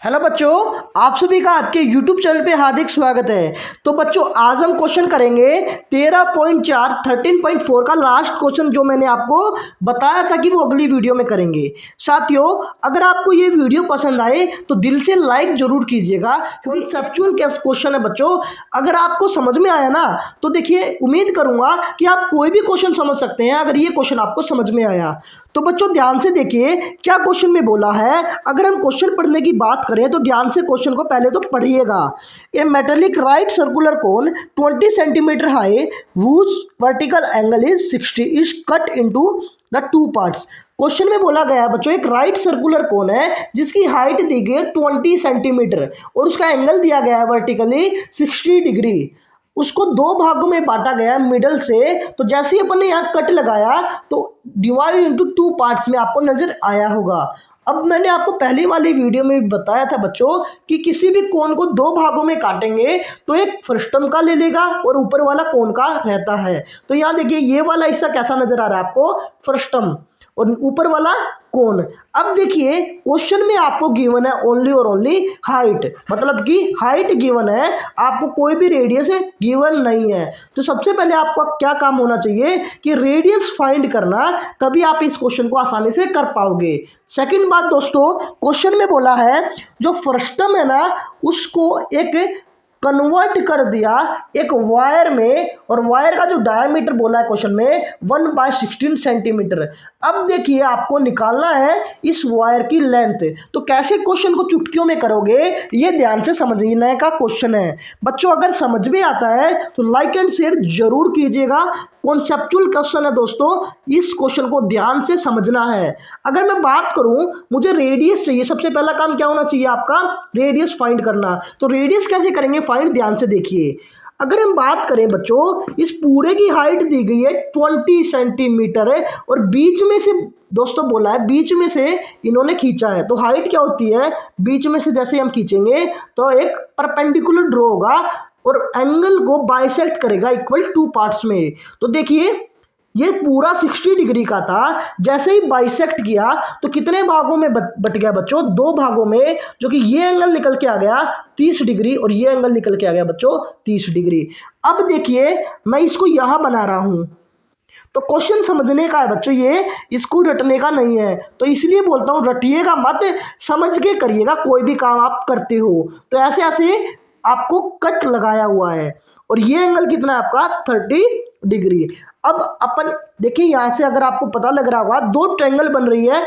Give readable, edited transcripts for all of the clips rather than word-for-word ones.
Hello बच्चों, आप सभी का आपके YouTube चैनल पे हार्दिक स्वागत है। तो बच्चों, आज हम क्वेश्चन करेंगे 13.4 13.4 का लास्ट क्वेश्चन जो मैंने आपको बताया था कि वो अगली वीडियो में करेंगे। साथियों, अगर आपको ये वीडियो पसंद आए तो दिल से लाइक जरूर कीजिएगा, क्योंकि कंसेप्चुअल क्वेश्चन है बच्चों। अगर आपको समझ में आया ना तो देखिए, उम्मीद करूंगा कि आप कोई भी क्वेश्चन समझ सकते हैं अगर ये क्वेश्चन आपको समझ में आया तो। बच्चों ध्यान से देखिए क्या क्वेश्चन में बोला है। अगर हम क्वेश्चन पढ़ने की बात करें तो ध्यान से क्वेश्चन को पहले तो पढ़िएगा। A metallic right circular cone 20 centimetre high whose vertical angle is 60 is cut into the two parts. Question में बोला गया है बच्चों, एक राइट सर्कुलर कोन है जिसकी हाइट दी गई है 20 सेंटीमीटर और उसका एंगल दिया गया है वर्टिकली 60 डिग्री। उसको दो भागों में बांटा गया मिडल से। तो जैसे ही अपन ने यहाँ कट लगाया तो डिवाइड इनटू टू पार्ट्स में आपको नजर आया होगा। अब मैंने आपको पहली वाली वीडियो में भी बताया था बच्चों कि किसी भी कोन को दो भागों में काटेंगे तो एक फ्रस्टम का ले लेगा और ऊपर वाला कोन का रहता है। तो यहाँ देखिए, ये वाला हिस्सा कैसा नजर आ रहा है आपको, फ्रस्टम, और ऊपर वाला कोन। अब देखिए, क्वेश्चन में आपको गिवन है ओनली और ओनली हाइट, मतलब कि हाइट गिवन है, आपको कोई भी रेडियस गिवन नहीं है। तो सबसे पहले आपका क्या काम होना चाहिए कि रेडियस फाइंड करना, तभी आप इस क्वेश्चन को आसानी से कर पाओगे। सेकंड बात दोस्तों, क्वेश्चन में बोला है जो फ्रस्टम है ना उसको एक कन्वर्ट कर दिया एक वायर में, और वायर का जो डायमीटर बोला है क्वेश्चन में 1/16 सेंटीमीटर। अब देखिए, आपको निकालना है इस वायर की लेंथ। तो कैसे क्वेश्चन को चुटकियों में करोगे, ये ध्यान से समझने का क्वेश्चन है बच्चों। अगर समझ में आता है तो लाइक एंड शेयर जरूर कीजिएगा। कॉन्सेप्चुअल क्वेश्चन है दोस्तों, इस क्वेश्चन को ध्यान से समझना है। अगर मैं बात करूं, मुझे रेडियस चाहिए। सबसे पहला काम क्या होना चाहिए आपका, रेडियस फाइंड करना। तो रेडियस कैसे करेंगे फाइंड, ध्यान से देखिए। अगर हम बात करें बच्चों, इस पूरे की हाइट दी गई है 20 सेंटीमीटर है और बीच में से दोस्तों बोला है, बीच में से इन्होंने खींचा है। तो हाइट क्या होती है, बीच में से जैसे हम खींचेंगे तो एक परपेंडिकुलर ड्रॉ होगा और एंगल को बाइसेक्ट करेगा इक्वल टू पार्ट्स में। तो देखिए, ये पूरा 60 डिग्री का था, जैसे ही बाइसेक्ट किया तो कितने भागों में बट गया बच्चों, दो भागों में, जो कि ये एंगल निकल के आ गया 30 डिग्री और ये एंगल निकल के आ गया बच्चों 30 डिग्री। अब देखिए, मैं इसको यहां बना रहा हूं। तो क्वेश्चन समझने का है बच्चों, ये इसको रटने का नहीं है। तो इसलिए बोलता हूं, रटिएगा मत, समझ के करिएगा कोई भी काम आप करते हो। तो ऐसे ऐसे आपको कट लगाया हुआ है और ये एंगल कितना है आपका 30 डिग्री। अब अपन देखिए, यहां से अगर आपको पता लग रहा होगा, दो ट्रायंगल बन रही है,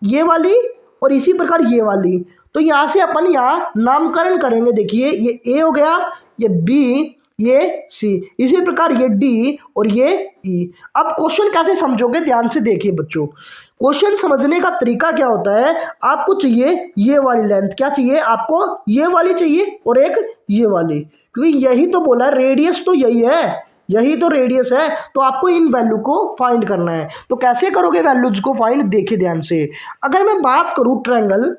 ये वाली और इसी प्रकार ये वाली। तो यहां से अपन यहाँ नामकरण करेंगे। देखिए, ये ए हो गया, ये बी, ये सी, इसी प्रकार ये डी और ये ई। अब क्वेश्चन कैसे समझोगे, ध्यान से देखिए बच्चों। क्वेश्चन समझने का तरीका क्या होता है, आपको चाहिए ये वाली लेंथ, क्या चाहिए आपको, ये वाली चाहिए और एक ये वाली, क्योंकि यही तो बोला है, रेडियस तो यही है, यही तो रेडियस है। तो आपको इन वैल्यू को फाइंड करना है। तो कैसे करोगे वैल्यूज को फाइंड, देखिए ध्यान से। अगर मैं बात करूं ट्रायंगल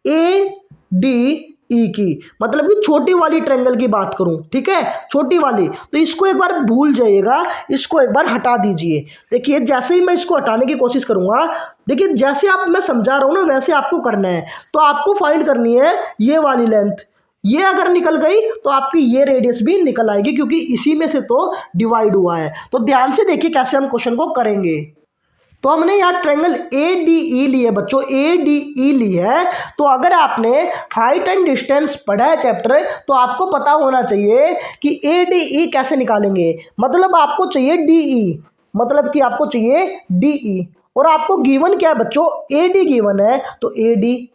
ए डी ई की, मतलब कि छोटी वाली ट्रायंगल की बात करूं, ठीक है, छोटी वाली, तो इसको एक बार भूल जाइएगा, इसको एक बार हटा दीजिए। देखिए, जैसे ही मैं इसको हटाने की कोशिश करूंगा, देखिए जैसे आप मैं समझा रहा हूं ना वैसे आपको करना है। तो आपको फाइंड करनी है ये वाली लेंथ। ये अगर निकल गई तो आपकी ये रेडियस भी निकल आएगी, क्योंकि इसी में से तो डिवाइड हुआ है। तो ध्यान से देखिए कैसे हम क्वेश्चन को करेंगे। तो हमने यहाँ ट्रायंगल ए डी ई लिए बच्चों, ए डी ई ली है। तो अगर आपने हाइट एंड डिस्टेंस पढ़ा है चैप्टर, तो आपको पता होना चाहिए कि ए डी ई कैसे निकालेंगे। मतलब आपको चाहिए डी ई, मतलब कि आपको चाहिए डी ई, और आपको गिवन क्या है बच्चों, ए डी गिवन है। तो ए डी,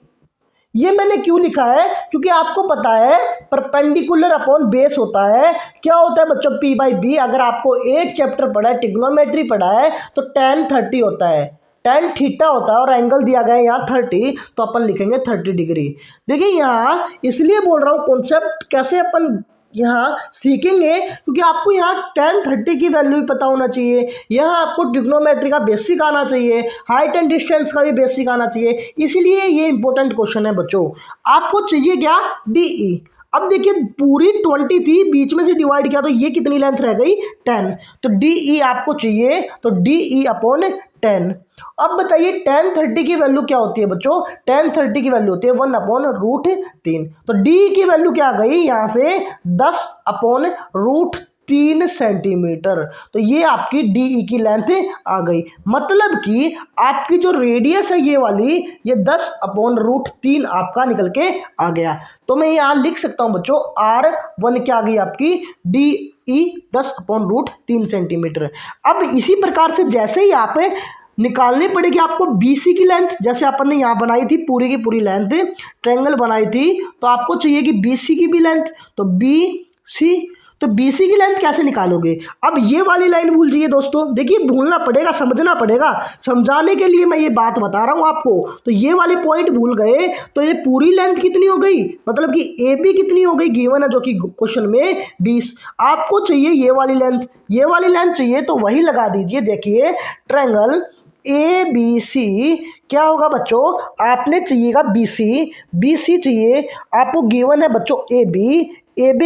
ये मैंने क्यों लिखा है, क्योंकि आपको पता है परपेंडिकुलर अपॉन बेस होता है। क्या होता है बच्चों, पी बाई बी। अगर आपको 8 चैप्टर पढ़ा है, ट्रिग्नोमेट्री पढ़ा है, तो tan 30 होता है, tan थीटा होता है, और एंगल दिया गया है यहाँ 30, तो अपन लिखेंगे 30 डिग्री। देखिए, यहाँ इसलिए बोल रहा हूँ कॉन्सेप्ट कैसे अपन यहाँ सीखेंगे, क्योंकि आपको यहाँ tan 30 की वैल्यू भी पता होना चाहिए, यहाँ आपको ट्रिग्नोमेट्री का बेसिक आना चाहिए, हाइट एंड डिस्टेंस का भी बेसिक आना चाहिए। इसीलिए ये इंपॉर्टेंट क्वेश्चन है बच्चों। आपको चाहिए क्या, डीई। अब देखिए, पूरी 20 थी, बीच में से डिवाइड किया तो ये कितनी लेंथ रह गई 10। तो डीई आपको चाहिए, तो डीई अपॉन 10। अब बताइए tan 30 की वैल्यू क्या होती है बच्चों? tan 30 की वैल्यू होती है 1/√3। तो d की वैल्यू क्या आ गई यहाँ से? 10/√3 सेंटीमीटर। तो ये आपकी DE की लेंथ आ गई। मतलब कि आपकी जो रेडियस है ये वाली, ये 10/√3 आपका निकल के आ गया। तो मैं यहाँ लिख सकता हूँ बच्चों R1 क्या आ गई आपकी? DE 10/√3 centimetre. अब इसी प्रकार से जैसे ही आप निकालनी पड़ेगी आपको BC की लेंथ, जैसे अपन ने यहाँ बनाई थी पूरी की पूरी लेंथ, ट्रायंगल बनाई थी, तो आपको चाहिए कि BC की भी लेंथ। तो BC, तो BC की लेंथ कैसे निकालोगे? अब ये वाली लाइन भूल जाइए दोस्तों, देखिए भूलना पड़ेगा, समझना पड़ेगा, समझाने के लिए मैं ये बात बता रहा हूँ आपको। तो ये वाले पॉइंट भूल गए तो ये पूरी लेंथ कितनी हो गई, मतलब कि AB कितनी हो गई, गिवन है जो कि क्वेश्चन में 20। आपको चाहिए ये वाली लेंथ, ये वाली लेंथ चाहिए तो वही लगा दीजिए। देखिए ट्रायंगल ABC क्या होगा बच्चों? आपने चाहिएगा BC चाहिए, आपको गिवन है बच्चों AB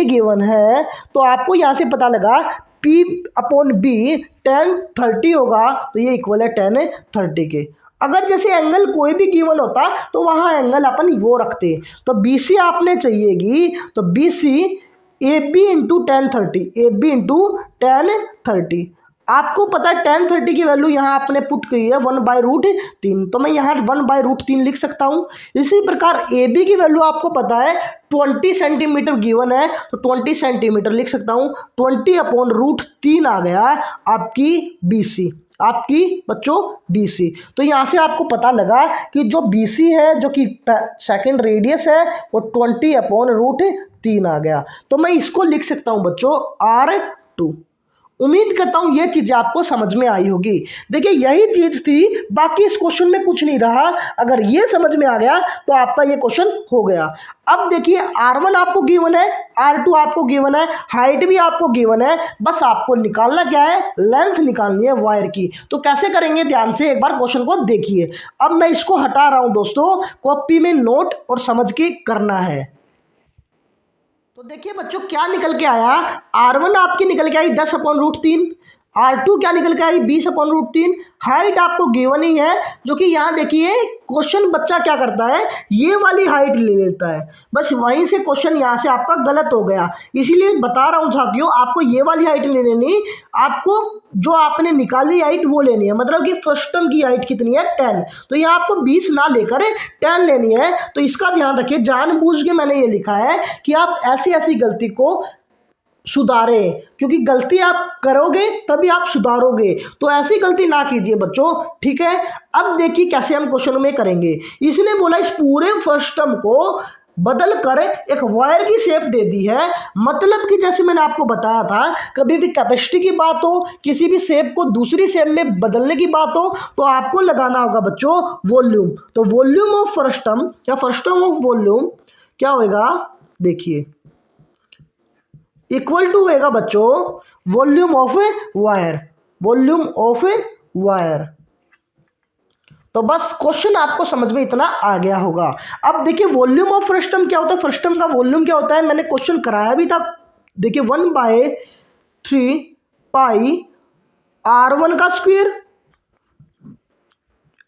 गिवन है, तो आपको यहाँ से पता लगा P/B tan 30 होगा, तो ये इक्वल है tan 30 के। अगर जैसे एंगल कोई भी गिवन होता तो वहाँ एंगल अपन वो रखते। तो BC आपने चाहिएगी, तो BC AB इंटू tan 30, आपको पता है tan 30 की वैल्यू यहाँ आपने पुट करी है 1/√3, तो मैं यहाँ 1/√3 लिख सकता हूँ। इसी प्रकार AB की वैल्यू आपको पता है 20 सेंटीमीटर गिवन है, तो 20 सेंटीमीटर लिख सकता हूँ। 20/√3 आ गया आपकी BC, आपकी बच्चों BC। तो यहाँ से आपको पता लगा कि जो BC है, जो कि सेकंड रेडियस है, वो 20/√3 आ गया। तो मैं इसको लिख सकता हूँ बच्चों R2। उम्मीद करता हूं ये चीजें आपको समझ में आई होगी। देखिए यही चीज थी, बाकी इस क्वेश्चन में कुछ नहीं रहा। अगर ये समझ में आ गया तो आपका ये क्वेश्चन हो गया। अब देखिए R1 आपको गिवन है, R2 आपको गिवन है, हाइट भी आपको गिवन है, बस आपको निकालना क्या है? लेंथ निकालनी है वायर की। तो कैसे करेंगे? ध्यान से एक बार क्वेश्चन को देखिए। अब मैं इसको हटा रहा हूं दोस्तों, कॉपी में नोट और समझ के करना है। तो देखिए बच्चों क्या निकल के आया, R1 आपकी निकल के आई 10/√3, R2 क्या निकल के आई 20/√3। हाइट आपको गिवन ही है, जो कि यहाँ देखिए क्वेश्चन बच्चा क्या करता है, ये वाली हाइट ले लेता है, बस वहीं से क्वेश्चन यहाँ से आपका गलत हो गया। इसीलिए बता रहा हूँ साथियों, आपको ये वाली हाइट नहीं लेनी, आपको जो आपने निकाली हाइट वो लेनी है। मतलब कि फर्स्ट टर्म की हाइट कितनी है 10, तो यहाँ आपको 20 ना लेकर 10 लेनी है। तो इसका ध्यान रखिए, जानबूझ के मैंने ये लिखा है कि आप ऐसी ऐसी गलती को सुधारें, क्योंकि गलती आप करोगे तभी आप सुधारोगे। तो ऐसी गलती ना कीजिए बच्चों, ठीक है। अब देखिए कैसे हम क्वेश्चन में करेंगे। इसने बोला इस पूरे फर्स्ट टर्म को बदल कर एक वायर की शेप दे दी है। मतलब कि जैसे मैंने आपको बताया था, कभी भी कैपेसिटी की बात हो, किसी भी शेप को दूसरी शेप में बदलने की बात हो, तो आपको लगाना होगा बच्चों वॉल्यूम। तो वॉल्यूम ऑफ फर्स्ट टर्म या फर्स्ट टर्म ऑफ वॉल्यूम क्या होएगा? देखिए इक्वल टू होएगा बच्चों volume of wire, volume of wire. तो बस क्वेश्चन आपको समझ में इतना आ गया होगा। अब देखिए वॉल्यूम ऑफ फर्स्ट टर्म क्या होता है, फर्स्ट टर्म का वॉल्यूम क्या होता है, मैंने क्वेश्चन कराया भी था। देखिए 1/3 पाई R1 का स्क्वायर,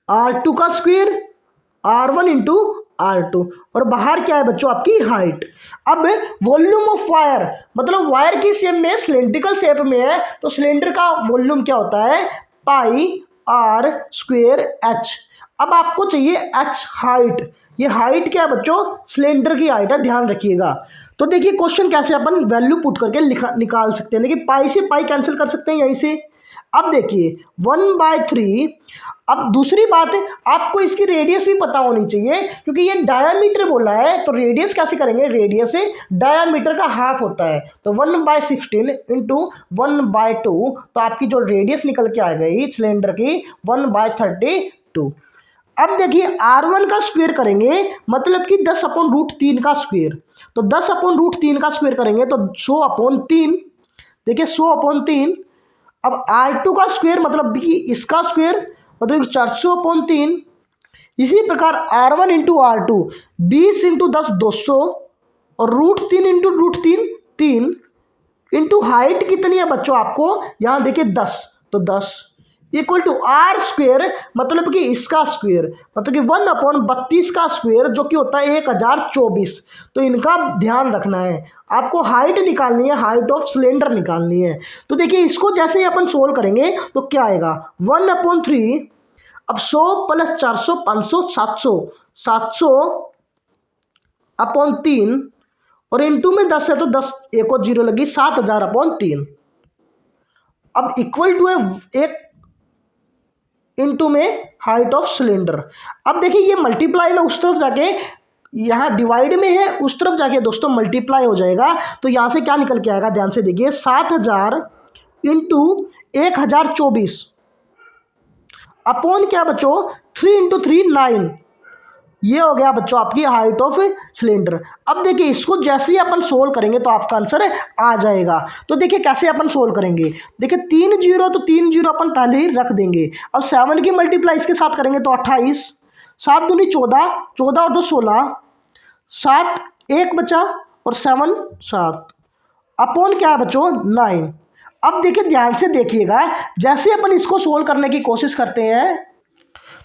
R2 का स्क्वायर, R1 इंटू R2, और बाहर क्या है बच्चों आपकी हाइट। अब वॉल्यूम ऑफ वायर, मतलब वायर की शेप में सिलेंड्रिकल शेप में है, तो सिलेंडर का वॉल्यूम क्या होता है? पाई R स्क्वायर H। अब आपको चाहिए H हाइट। ये हाइट क्या है बच्चों? सिलेंडर की हाइट है, ध्यान रखिएगा। तो देखिए क्वेश्चन कैसे अपन वैल्यू पुट करके निकाल सकते हैं। देखिए पाई से पाई कैंसिल कर सकते हैं यहीं से। अब देखिए 1/3। अब दूसरी बात है, आपको इसकी रेडियस भी पता होनी चाहिए, क्योंकि ये डायामीटर बोला है, तो रेडियस कैसे करेंगे? रेडियस से डायामीटर का हाफ होता है, तो 1/16 इंटू 1/2, तो आपकी जो रेडियस निकल के आ गई सिलेंडर की 1/32। अब देखिए R1 का स्क्वायर करेंगे, मतलब कि 10/√3 का स्क्वायर। तो 10/√3 का स्क्वायर करेंगे तो 100/3। देखिए 100/3। अब R2 का स्क्वायर मतलब कि इसका स्क्वायर, मतलब 400/3। इसी प्रकार R1 इंटू R2 20 इंटू 10 200, और √3 इंटू √3 3, इंटू हाइट कितनी है बच्चों आपको यहाँ देखिए 10, तो 10 इक्वल टू आर स्क्वेयर मतलब कि इसका स्क्वेयर मतलब कि 1/32 का स्क्वेयर जो कि होता है 1024। तो इनका ध्यान रखना है, आपको हाइट निकालनी है, हाइट ऑफ सिलेंडर निकालनी है। तो देखिए इसको जैसे ही अपन सोल्व करेंगे तो क्या आएगा 1/3। अब 100 + 400 500 700 700/3 और इंटू में 10 है तो 10 एक और जीरो लगी 7000/3। अब इक्वल टू है एक इंटू में हाइट ऑफ सिलेंडर। अब देखिए ये मल्टीप्लाई में उस तरफ जाके यहाँ डिवाइड में है, उस तरफ जाके दोस्तों मल्टीप्लाई हो जाएगा। तो यहाँ से क्या निकल के आएगा, ध्यान से देखिए 7000 इंटू 1024 अपॉन क्या बच्चों 3 × 3 9। ये हो गया बच्चों आपकी हाइट ऑफ सिलेंडर। अब देखिए इसको जैसे ही अपन सोल्व करेंगे तो आपका आंसर आ जाएगा। तो देखिए कैसे अपन सोल्व करेंगे, देखिए 3 जीरो तो 3 जीरो अपन पहले ही रख देंगे। अब 7 की मल्टीप्लाई इसके साथ करेंगे तो 28, 7 दूनी 14, 14 और 2 16, 7 1 बचा और 7 7 अपॉन क्या है बच्चों 9। अब देखिए ध्यान से देखिएगा, जैसे अपन इसको सोल्व करने की कोशिश करते हैं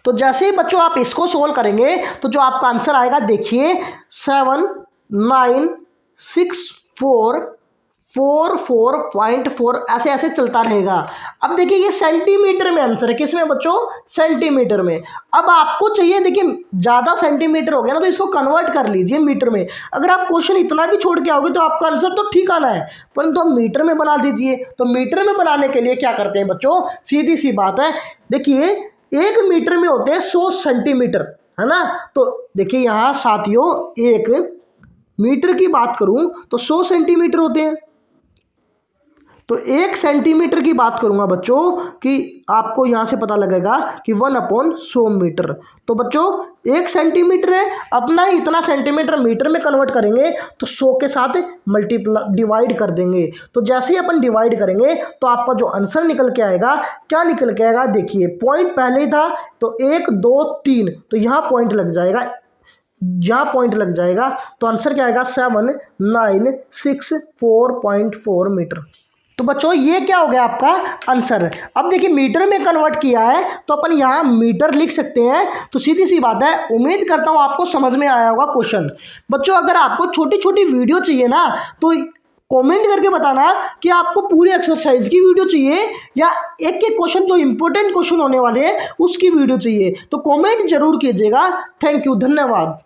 तो जैसे ही बच्चों आप इसको सोल्व करेंगे तो जो आपका आंसर आएगा देखिए 796444.4 ऐसे ऐसे चलता रहेगा। अब देखिए ये सेंटीमीटर में आंसर है, किसमें बच्चों सेंटीमीटर में। अब आपको चाहिए देखिए ज़्यादा सेंटीमीटर हो गया ना तो इसको कन्वर्ट कर लीजिए मीटर में। अगर आप क्वेश्चन इतना भी छोड़ के आओगे तो आपका आंसर तो ठीक आना है, परंतु आप मीटर में बना दीजिए। तो मीटर में बनाने के लिए क्या करते हैं बच्चों, सीधी सी बात है, देखिए 1 मीटर में होते हैं 100 सेंटीमीटर, है ना। तो देखिए यहाँ साथियों 1 मीटर की बात करूं तो 100 सेंटीमीटर होते हैं। तो 1 सेंटीमीटर की बात करूंगा बच्चों कि आपको यहाँ से पता लगेगा कि 1/100 मीटर। तो बच्चों 1 सेंटीमीटर है, अपना ही इतना सेंटीमीटर मीटर में कन्वर्ट करेंगे तो 100 के साथ मल्टीप्लाई डिवाइड कर देंगे। तो जैसे ही अपन डिवाइड करेंगे तो आपका जो आंसर निकल के आएगा, क्या निकल के आएगा देखिए, पॉइंट पहले ही था तो 1 2 3 तो यहाँ पॉइंट लग जाएगा, यहाँ पॉइंट लग जाएगा। तो आंसर क्या आएगा 7964.4 मीटर। तो बच्चों ये क्या हो गया आपका आंसर। अब देखिए मीटर में कन्वर्ट किया है तो अपन यहाँ मीटर लिख सकते हैं। तो सीधी सी बात है, उम्मीद करता हूँ आपको समझ में आया होगा क्वेश्चन। बच्चों अगर आपको छोटी छोटी वीडियो चाहिए ना तो कमेंट करके बताना कि आपको पूरी एक्सरसाइज की वीडियो चाहिए या एक एक क्वेश्चन जो इंपॉर्टेंट क्वेश्चन होने वाले हैं उसकी वीडियो चाहिए। तो कमेंट जरूर कीजिएगा। थैंक यू, धन्यवाद।